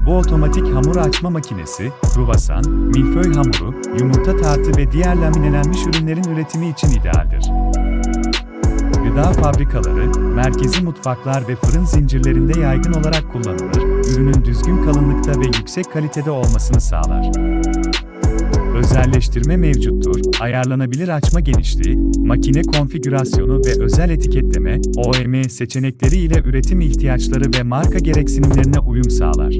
Bu otomatik hamur açma makinesi, kruvasan, milföy hamuru, yumurta tartı ve diğer laminelenmiş ürünlerin üretimi için idealdir. Gıda fabrikaları, merkezi mutfaklar ve fırın zincirlerinde yaygın olarak kullanılır, ürünün düzgün kalınlıkta ve yüksek kalitede olmasını sağlar. Özelleştirme mevcuttur, ayarlanabilir açma genişliği, makine konfigürasyonu ve özel etiketleme, OEM seçenekleri ile üretim ihtiyaçları ve marka gereksinimlerine uyum sağlar.